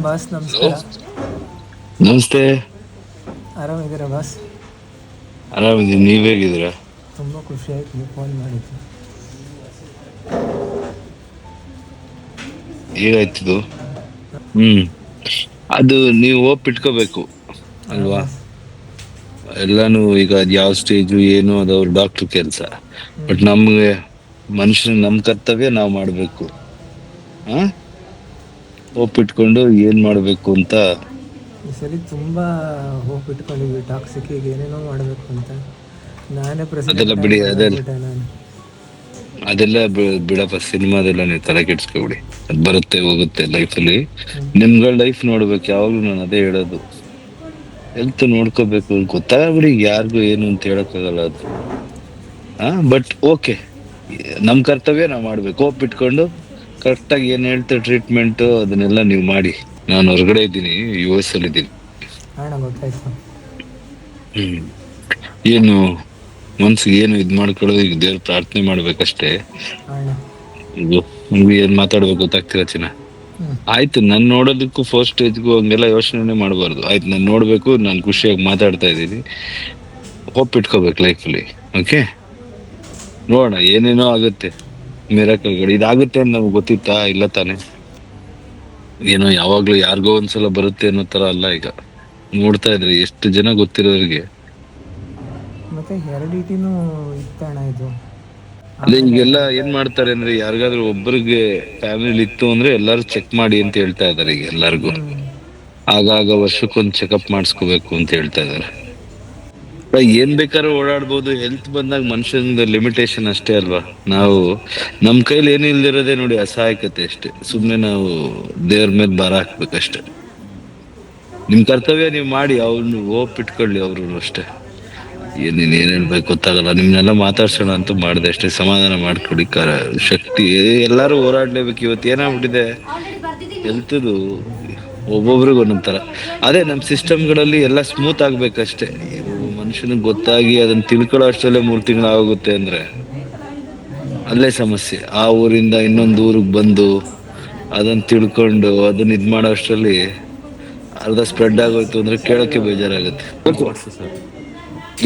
Boss hello, ನಮಸ್ಕಾರ. ನಮಸ್ತೆ. ಆರಾಮಿದ್ದೀರಾ boss? ಆರಾಮಿದ್ದೀನಿ, ನೀವ್ ಹೇಗಿದ್ದೀರಾ? ತುಂಬ ಖುಷಿ ಆಯ್ತು ನೀವು ಫೋನ್ ಮಾಡಿದ್ದು. ಹೇಗಾಯ್ತಿದು? ಅದು ನೀವು ಹೋಪ್ ಇಟ್ಕೋಬೇಕು ಹಾಂ ಅಲ್ವಾ? ಬಾಸ್. ಎಲ್ಲಾನು ಈಗ ಅದ್ ಯಾವ ಸ್ಟೇಜು ಏನು ಅದ ಅವ್ರ ಡಾಕ್ಟರ್ ಕೆಲ್ಸ. ಹ್ಞೂ. ಬಟ್ ನಮ್ಗೆ ಮನುಷ್ಯನ್ ನಮ್ ಕರ್ತವ್ಯ ನಾವ್ ಮಾಡ್ಬೇಕು. ಹ ಹೋಪ್ ಇಟ್ಕೊಂಡು ಏನ್ ಮಾಡ್ಬೇಕು ಅಂತ. ಈ ಸರಿ ತುಂಬ ಹೋಪ್ ಇಟ್ಕೊಂಡಿದ್ವಿ ಟಾಕ್ಸಿಕಿಗೆ ಏನೇನೋ ಮಾಡಬೇಕು ಅಂತ. ನಾನೇ ಅದೆಲ್ಲ ಪ್ರೆಸಿಡೆಂಟ್ ಬಿಡಿ, ಆಗ್ಬೋದು ಅಂದ್ಬಿಟ್ಟೆ ನಾನು. ಅದೆಲ್ಲ ಬಿಡಪ್ಪ, ಸಿನಿಮಾದೆಲ್ಲ ನೀವು ತಲೆ ಕೆಡ್ಸ್ಕೊಬಿಡಿ. ಅದ್ ಬರುತ್ತೆ ಹೋಗುತ್ತೆ ಲೈಫ್ ಅಲ್ಲಿ. ಹ್ಞೂ. ನಿಮ್ಗಳ ಲೈಫ್ ನೋಡ್ಬೇಕು ಯಾವಾಗ್ಲೂ, ನಾನು ಅದೇ ಹೇಳೋದು. ಹೆಲ್ತ್ ನೋಡ್ಕೋಬೇಕು, ಗೊತ್ತಾಗ್ಬಿಡಿ ಯಾರ್ಗು ಏನು ಅಂತ ಹೇಳಕ್ ಆಗಲ್ಲ ಅದು. ಬಟ್ ಓಕೆ, ನಮ್ ಕರ್ತವ್ಯ ನಾವ್ ಮಾಡ್ಬೇಕು. ಹೋಪ್ ಇಟ್ಕೊಂಡು ಕರೆಕ್ಟ್ ಆಗಿ ಏನ್ ಹೇಳ್ತ ಟ್ರೀಟ್ಮೆಂಟ್ ಅದನ್ನೆಲ್ಲಾ ನೀವ್ ಮಾಡಿ. ನಾನು ಹೊರಗಡೆ ಇದ್ದೀನಿ, US ಅಲ್ಲಿ ಇದ್ದೀನಿ. ಅಣ್ಣ ಗೊತ್ತಾಯ್ತು. ಏನು ಮನ್ಸಿಗೆ ಏನು ಇದ್ ಮಾಡ್ಕೊಳ್ಳೋದು, ಈಗ ದೇವ್ರ ಪ್ರಾರ್ಥನೆ ಮಾಡ್ಬೇಕಷ್ಟೇ. ಅಣ್ಣ. ಇದು ನಿಮ್ಗೆ ಏನ್ ಮಾತಾಡ್ಬೇಕು ಗೊತ್ತಾಗ್ತಿಲ್ಲ ಚಿನ್ನ. ಹ್ಞೂ. ಆಯ್ತು, ನನ್ ನೋಡೋದಕ್ಕೂ ಫಸ್ಟ್ ಸ್ಟೇಜ್ಗೂ ಹಂಗೆಲ್ಲ ಯೋಚನೆ ಮಾಡ್ಬಾರ್ದು. ಆಯ್ತು, ನಾನ್ ನೋಡ್ಬೇಕು, ನಾನ್ ಖುಷಿಯಾಗಿ ಮಾತಾಡ್ತಾ ಇದ್ದೀನಿ. ಹೋಪ್ ಇಟ್ಕೋಬೇಕು ಲೈಫಲ್ಲಿ. ಓಕೆ, ನೋಡೋಣ ಏನೇನೋ ಆಗುತ್ತೆ. ಮಿರಾಕಲ್ಗಳು ಇದಾಗುತ್ತೆ ಅಂತ ನಮ್ಗೆ ಗೊತ್ತಿತ್ತಾ? ಇಲ್ಲ ತಾನೆ. ಏನೋ ಯಾವಾಗ್ಲೂ ಯಾರಿಗೋ ಒಂದ್ಸಲ ಬರುತ್ತೆ ಅನ್ನೋ ತರ ಅಲ್ಲ. ಈಗ ನೋಡ್ತಾ ಇದ್ರಿ ಎಷ್ಟು ಜನ ಗೊತ್ತಿರೋರಿಗೆ. ಮತ್ತು ಹೆರಿಡಿಟಿನೂ ಇತ್ತಣ್ಣ ಇದು. ಅದೇ ಆಮೇಲೆ ಈಗೆಲ್ಲ ಏನ್ ಮಾಡ್ತಾರೆ ಅಂದ್ರೆ, ಯಾರಿಗಾದ್ರೂ ಒಬ್ಬರಿಗೆ ಫ್ಯಾಮಿಲಿ ಇತ್ತು ಅಂದ್ರೆ ಎಲ್ಲಾರು ಚೆಕ್ ಮಾಡಿ ಅಂತ ಹೇಳ್ತಾ ಇದಾರೆ ಈಗ ಎಲ್ಲಾರ್ಗು. ಹ್ಞೂ. ಆಗಾಗ ವರ್ಷಕ್ಕೊಂದ್ ಚೆಕಪ್ ಮಾಡಸ್ಕೋಬೇಕು ಅಂತ ಹೇಳ್ತಾ ಇದಾರೆ. ಏನ್ ಬೇಕಾದ್ರೂ ಓಡಾಡ್ಬೋದು, ಹೆಲ್ತ್ ಬಂದಾಗ ಮನುಷ್ಯನ ಲಿಮಿಟೇಷನ್ ಅಷ್ಟೇ ಅಲ್ವಾ. ನಾವು ನಮ್ ಕೈಲಿ ಏನು ಇಲ್ದಿರೋದೇ ನೋಡಿ ಅಸಹಾಯಕತೆ ಅಷ್ಟೇ. ಸುಮ್ನೆ ನಾವು ದೇವ್ರ ಮೇಲೆ ಭಾರ ಹಾಕ್ಬೇಕಷ್ಟೆ. ನಿಮ್ ಕರ್ತವ್ಯ ನೀವ್ ಮಾಡಿ, ಅವ್ರನ್ನ ಹೋಪ್ ಇಟ್ಕೊಳ್ಳಿ ಅವ್ರು ಅಷ್ಟೇ. ನೀನ್ ಏನ್ ಹೇಳ್ಬೇಕು ಗೊತ್ತಾಗಲ್ಲ. ನಿಮ್ನೆಲ್ಲ ಮಾತಾಡ್ಸೋಣ ಅಂತ ಮಾಡ್ದೆ ಅಷ್ಟೇ. ಸಮಾಧಾನ ಮಾಡ್ಕೊಡಿ. ಶಕ್ತಿ ಎಲ್ಲಾರು ಹೋರಾಡ್ಲೇಬೇಕು. ಇವತ್ತು ಏನಾಗ್ಬಿಟ್ಟಿದೆ, ಹೆಲ್ತ್ದು ಒಬ್ಬೊಬ್ರಿಗೆ ಒಂದೊಂದ್ ತರ. ಅದೇ ನಮ್ ಸಿಸ್ಟಮ್ಗಳಲ್ಲಿ ಎಲ್ಲಾ ಸ್ಮೂತ್ ಆಗ್ಬೇಕಷ್ಟೇ. ಮನುಷ್ಯನಿಗೆ ಗೊತ್ತಾಗಿ ಅದನ್ನ ತಿಳ್ಕೊಳ್ಳೋ ಅಷ್ಟರಲ್ಲೇ 3 ತಿಂಗಳು ಆಗೋಗುತ್ತೆ ಅಂದ್ರೆ ಅಲ್ಲೇ ಸಮಸ್ಯೆ. ಆ ಊರಿಂದ ಇನ್ನೊಂದು ಊರ್ಗ್ ಬಂದು ಅದನ್ನ ತಿಳ್ಕೊಂಡು ಅದನ್ನ ಇದ್ ಮಾಡೋ ಅಷ್ಟ್ರಲ್ಲಿ ಅರ್ಧ ಸ್ಪ್ರೆಡ್ ಆಗೋಯ್ತು ಅಂದ್ರೆ ಕೇಳಕ್ಕೆ ಬೇಜಾರಾಗುತ್ತೆ.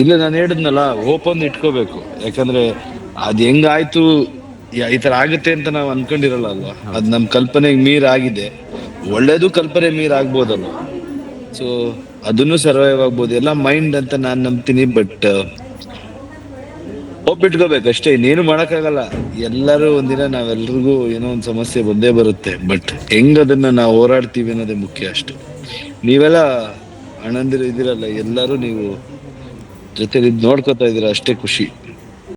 ಇಲ್ಲ, ನಾನು ಹೇಳಿದ್ನಲ್ಲ, ಹೋಪ್ ಒಂದು ಇಟ್ಕೋಬೇಕು. ಯಾಕಂದ್ರೆ ಅದ್ ಹೆಂಗ ಆಯ್ತು, ಈ ತರ ಆಗುತ್ತೆ ಅಂತ ನಾವ್ ಅನ್ಕೊಂಡಿರಲ್ಲ ಅಲ್ವಾ. ಅದ್ ನಮ್ ಕಲ್ಪನೆಗ್ ಮೀರ್ ಆಗಿದೆ. ಒಳ್ಳೇದು ಕಲ್ಪನೆ ಮೀರ್ ಆಗ್ಬೋದಲ್ವಾ. ಸೊ ಅದನ್ನು ಸರ್ವೈವ್ ಆಗ್ಬೋದು. ಎಲ್ಲ ಮೈಂಡ್ ಅಂತ ನಾನ್ ನಂಬ್ತೀನಿ. ಬಟ್ ಹೋಪ್ ಇಟ್ಕೋಬೇಕು ಅಷ್ಟೇ, ಇನ್ನೇನು ಮಾಡಕ್ ಆಗಲ್ಲ. ಎಲ್ಲರೂ ಒಂದಿನ ನಾವೆಲ್ರಿಗೂ ಏನೋ ಒಂದ್ ಸಮಸ್ಯೆ ಬಂದೇ ಬರುತ್ತೆ. ಬಟ್ ಹೆಂಗ್ ಅದನ್ನ ನಾವು ಹೋರಾಡ್ತೀವಿ ಅನ್ನೋದೇ ಮುಖ್ಯ ಅಷ್ಟೆ. ನೀವೆಲ್ಲ ಅಣ್ಣಂದಿರು ಇದ್ದೀರಲ್ಲ, ಎಲ್ಲಾರು ನೀವು ಜೊತೆ ನೋಡ್ಕೊತಾ ಇದೀರ, ಅಷ್ಟೇ ಖುಷಿ.